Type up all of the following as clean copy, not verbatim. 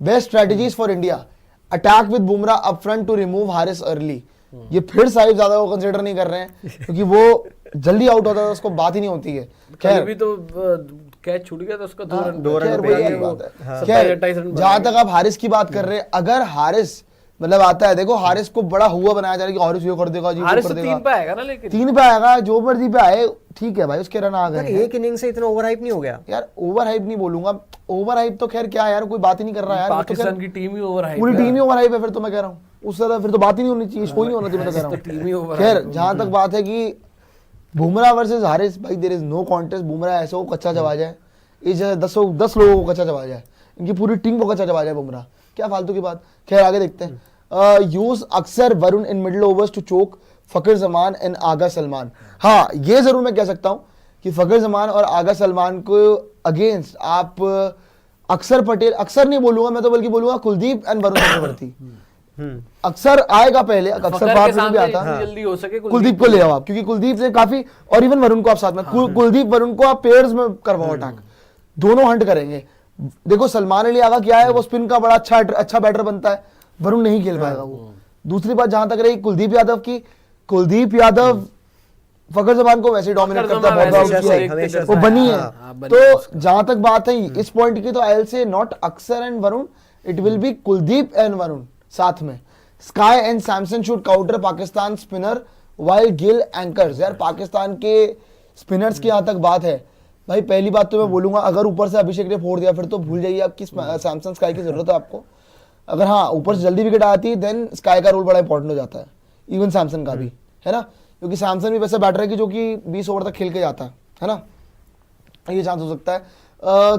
Best strategies for India, attack with Bumrah up front to remove Haris early. ये फिर साहिब ज्यादा वो कंसिडर नहीं कर रहे हैं क्योंकि वो जल्दी आउट होता है, उसको बात ही नहीं होती है। खैर भी तो कैच छूट गया था उसका, 2 रन जहां तक आप हारिस की बात कर रहे हैं, अगर हारिस मतलब आता है, देखो हारिस को बड़ा हुआ बनाया जा रहा है कि हारिस ये कर देगा जी, वो कर देगा। 3 पे आएगा ना, लेकिन 3 पे आएगा, जो मर्जी पे आए, ठीक है भाई, उसके रन आ गए। एक इनिंग से इतना ओवर हाइप नहीं हो गया यार? ओवर हाइप नहीं बोलूंगा, ओवर हाइप तो खैर क्या यार, कोई बात ही नहीं कर रहा यार। पाकिस्तान की टीम ही ओवर हाइप, पूरी टीम ही ओवर हाइप है फिर तो मैं कह रहा हूँ, उससे ज्यादा फिर तो बात ही नहीं होनी चाहिए, शो ही नहीं होना चाहिए, मैं तो कह रहा हूँ। खैर जहां तक बात है कि बुमराह वर्सेस हारिस, भाई there is no contest. Bumrah ऐसे को कच्चा चबा जाए, इस जगह 10 लोगों को कच्चा चबा जाए, इनकी पूरी टीम को कच्चा चबा जाए बुमराह, क्या फालतू की बात। खैर आगे देखते हैं। यूज अक्सर वरुण इन मिडिल ओवर्स टू चोक फकीर जमान एंड आगा सलमान। हाँ ये जरूर मैं कह सकता हूं कि फकीर जमान और आगा सलमान को अगेंस्ट आप अक्सर पटेल, अक्सर नहीं बोलूंगा मैं तो, बल्कि बोलूंगा कुलदीप एंड वरुण चक्रवर्ती। अक्सर आएगा पहले, अक्सर बाद में भी आता, जल्दी हो सके कुलदीप को ले आओ आप, क्योंकि कुलदीप से काफी, और इवन वरुण को आप साथ में, कुलदीप वरुण को आप पेयर्स में करवाओ अटैक, दोनों हंट करेंगे। देखो सलमान अली आगा क्या है, वो स्पिन का बड़ा अच्छा बैटर बनता है, वरुण नहीं खेल पाएगा वो। दूसरी बात जहां तक रही कुलदीप यादव की, कुलदीप यादव फखर जमान को वैसे डोमिनेट करता है, वो बनी है। तो जहां तक बात है इस पॉइंट की, तो आई विल से नॉट अक्सर and Varun, it will be Kuldeep and Varun साथ में। Sky and Samson should counter Pakistan spinner while Gill anchors. यार पाकिस्तान के स्पिनर्स की यहां तक बात है भाई, पहली बात तो मैं बोलूंगा, अगर ऊपर से अभिषेक ने फोड़ दिया फिर तो भूल जाइए आपकी सैमसन स्काई की जरूरत है आपको। अगर हाँ ऊपर से जल्दी विकेट आती है देन स्काई का रोल बड़ा इंपॉर्टेंट हो जाता है, इवन सैमसन का भी, है ना, क्योंकि सैमसन भी वैसे बैटर है कि जो कि 20 ओवर तक खेल के जाता है ना, ये चांस हो सकता है।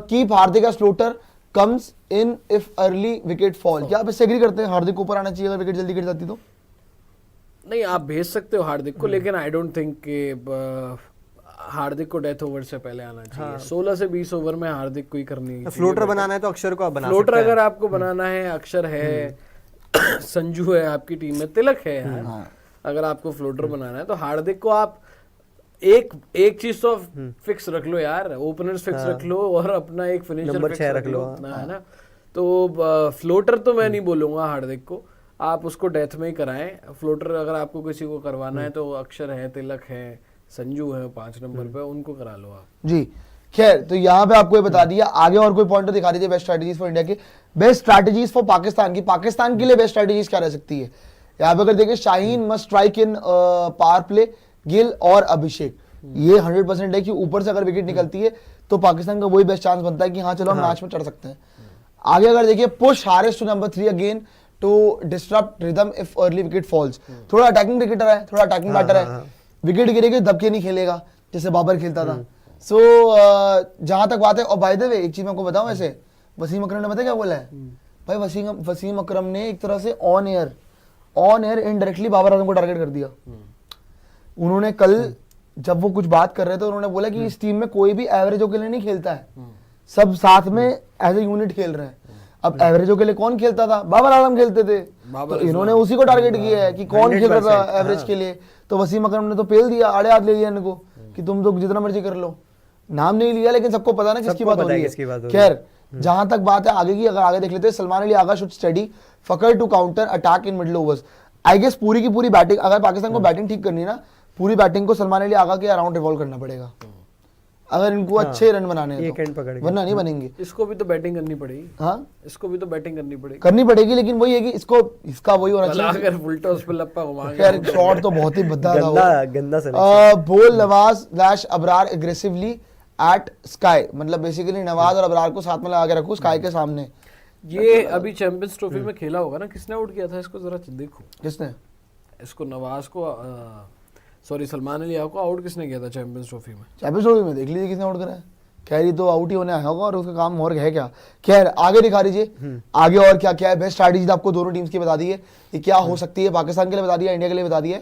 Keep Hardik as floater comes in if early wicket fall. क्या आप इससे एग्री करते हैं, हार्दिक ऊपर आना चाहिए अगर विकेट जल्दी गिर जाती तो? नहीं, आप भेज सकते हो हार्दिक को, लेकिन आई डोंट थिंक कि हार्दिक को डेथ ओवर से पहले आना चाहिए। 16 से 20 ओवर में हार्दिक को ही करनी है। फ्लोटर बनाना है तो अक्षर को आप बना फ्लोटर अगर आपको बनाना है, अक्षर है, संजू है आपकी टीम में, तिलक है यार, अगर आपको फ्लोटर बनाना है तो हार्दिक को आप एक चीज तो फिक्स रख लो यार, ओपनर्स फिक्स रख लो और अपना एक फिनिशर फिक्स रख लो, है ना। तो फ्लोटर तो मैं नहीं बोलूंगा हार्दिक को, आप उसको डेथ में ही कराएं। फ्लोटर अगर आपको किसी को करवाना है तो अक्षर है, तिलक है, संजू है 5 नंबर पे, उनको करा लो आप जी। खैर तो यहाँ पे आपको ये बता दिया, आगे और कोई पॉइंट दिखा दीजिए बेस्ट स्ट्रेटजीज फॉर इंडिया की, बेस्ट स्ट्रेटजीज फॉर पाकिस्तान की। पाकिस्तान के लिए बेस्ट स्ट्रेटजीज क्या रह सकती है? यहाँ पे अगर देखिए, Shaheen must strike in power play, Gill और अभिषेक, ये 100% है कि ऊपर से अगर विकेट निकलती है तो पाकिस्तान का वही बेस्ट चांस बनता है कि हाँ चलो हम मैच में चढ़ सकते हैं। आगे अगर देखिए, push Haris to number 3 again to disturb rhythm if early wicket falls. थोड़ा अटैकिंग क्रिकेटर है, थोड़ा अटैकिंग बैटर है, विकेट गिरेगी दबके नहीं खेलेगा जैसे बाबर खेलता था। सो जहां तक बात है, और बाय द वे एक चीज मैं आपको बताऊं, वैसे वसीम अकरम ने पता क्या बोला है भाई, वसीम अकरम ने एक तरह से on air indirectly Babar Azam को टारगेट कर दिया। उन्होंने कल जब वो कुछ बात कर रहे थे, उन्होंने बोला कि इस टीम में कोई भी एवरेजों के लिए नहीं खेलता है, सब साथ में एज ए यूनिट खेल रहे हैं। अब एवरेजों के लिए कौन खेलता था? बाबर आजम खेलते थे, तो इन्होंने उसी को टारगेट किया है कि कौन खेल रहा था एवरेज के लिए। तो वसीम अकरम ने तो पेल दिया, आड़े हाथ ले लिया इनको कि तुम तो जितना मर्जी कर लो। नाम नहीं लिया लेकिन सबको पता ना किसकी बात हो रही है। खैर जहां तक बात है आगे की, अगर आगे देख लेते हैं, Salman Ali Agha should study Fakhar to counter attack in middle overs. I guess पूरी की पूरी बैटिंग, अगर पाकिस्तान को बैटिंग ठीक करनी है ना, पूरी बैटिंग को सलमान अली आगा के अराउंड रिवॉल्व करना पड़ेगा अगर इनको अच्छे रन बनाने हैं तो, वरना नहीं बनेंगे। इसको भी तो बैटिंग करनी पड़ेगी। हाँ इसको भी तो बैटिंग करनी पड़ेगी, लेकिन वही है कि इसका वही होना चाहिए। अगर उल्टा उस पे लप्पा घुमा के, खैर शॉट तो बहुत ही भद्दा था वो। गंदा bowl Nawaz / Abrar aggressively at SKY, मतलब बेसिकली नवाज और अबरार को साथ में लगा के रखो स्काई के सामने। ये अभी चैंपियंस ट्रॉफी में खेला होगा ना, किसने आउट किया था इसको, जरा देखो। किसने इसको? नवाज को, सॉरी सलमान अली को आउट किसने किया था चैंपियंस ट्रॉफी में? चैंपियंस ट्रॉफी में देख लीजिए किसने आउट करा है। खैर ये तो आउट ही होने आया होगा और उसका काम और है क्या। खैर आगे दिखा दीजिए, आगे और क्या क्या है। बेस्ट स्ट्रैटेजी आपको दोनों टीम्स की बता दी है कि क्या हो सकती है, पाकिस्तान के लिए बता दिया, इंडिया के लिए बता दिया।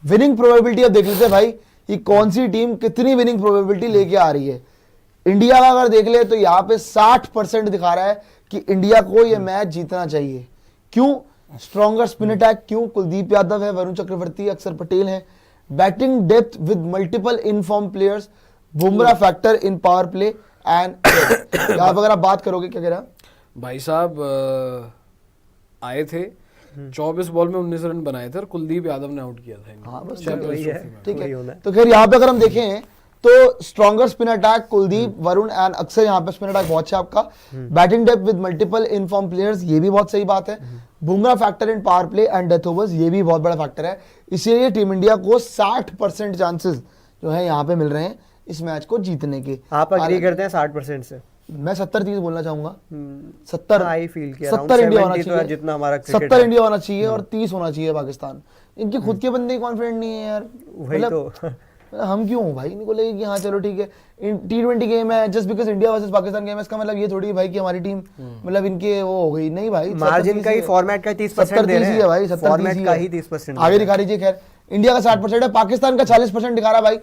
विनिंग प्रोबेबिलिटी अब देख लीजिए भाई कि कौन सी टीम कितनी विनिंग प्रोबेबिलिटी लेके आ रही है। इंडिया का अगर देख ले तो यहाँ पे 60% दिखा रहा है कि इंडिया को ये मैच जीतना चाहिए। क्यों? स्ट्रॉन्गर स्पिन अटैक, क्यों? कुलदीप यादव है, वरुण चक्रवर्ती, अक्षर पटेल है, batting depth with multiple inform players, Bumrah factor in power play and यहाँ पर अगर आप बात करोगे, क्या कह रहा है? भाई साहब आए थे, 24 बॉल में 19 रन बनाए थे और कुलदीप यादव ने आउट किया था इनको। हाँ बस Champions वही है, Trophy में। ठीक वही है। होना है। तो खैर यहाँ पे अगर हम देखें तो stronger spin attack Kuldeep, Varun and अक्षर, यहाँ पे स्पिन अटैक बहुत अच्छा आपका। Batting depth with multiple inform players, ये भी बहुत सही बात है। Bumrah factor in power play and death overs, ये भी बहुत बड़ा फैक्टर है। इसीलिए टीम इंडिया को 60% चांसेस जो है यहाँ पे मिल रहे हैं इस मैच को जीतने के। आप अग्री करते हैं 60% से? मैं 70-30 बोलना चाहूंगा। 70 आई फील किया 70 इंडिया होना 70 तो है चाहिए, जितना हमारा cricket 70 है। इंडिया होना चाहिए और 30 होना चाहिए पाकिस्तान। इनके खुद के बंदे कॉन्फिडेंट नहीं है यार। वही मतलब तो। मतलब हम क्यों हो भाई, इनको लगे कि हाँ चलो ठीक है T20 गेम है, just because India versus Pakistan game है, इसका मतलब ये थोड़ी है भाई कि हमारी टीम मतलब इनके वो हो गई। नहीं भाई, मार्जिन का ही, फॉर्मेट का 30% दे रहे हैं है भाई, 70-30 फॉर्मेट का है। ही 30% आगे दिखा दीजिए। खैर इंडिया का 60% है, पाकिस्तान का 40% दिखा रहा है भाई।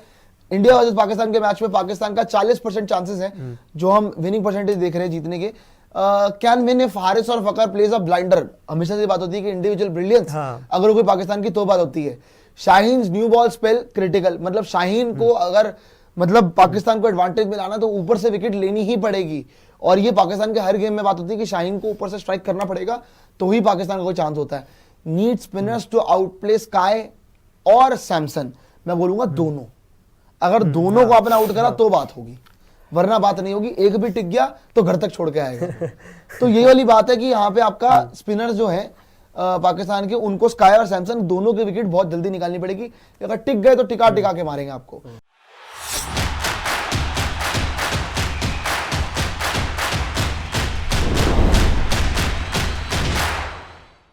इंडिया वर्सेस पाकिस्तान के मैच में पाकिस्तान का 40% चांसेस है जो हम विनिंग परसेंटेज देख रहे हैं जीतने के। कैन विन इफ हारिस और फकर प्लेज अ ब्लाइंडर। हमेशा से बात होती है कि इंडिविजुअल ब्रिलियंस हाँ। अगर कोई पाकिस्तान की तो बात होती है। Shaheen new ball spell critical, मतलब शाहीन को अगर मतलब पाकिस्तान को एडवांटेज में लाना तो ऊपर से विकेट लेनी ही पड़ेगी। और ये पाकिस्तान के हर गेम में बात होती है कि शाहीन को ऊपर से स्ट्राइक करना पड़ेगा तो ही पाकिस्तान का कोई चांस होता है। Need spinners to outplay SKY और सैमसन, मैं बोलूंगा दोनों। अगर दोनों को आपने आउट करा तो बात होगी, वरना बात नहीं होगी। एक भी टिक गया तो घर तक छोड़ के आएगा। तो ये वाली बात है कि यहाँ पे आपका स्पिनर्स जो है पाकिस्तान के, उनको स्काई और सैमसन दोनों के विकेट बहुत जल्दी निकालनी पड़ेगी। अगर टिक गए तो टिका के मारेंगे आपको।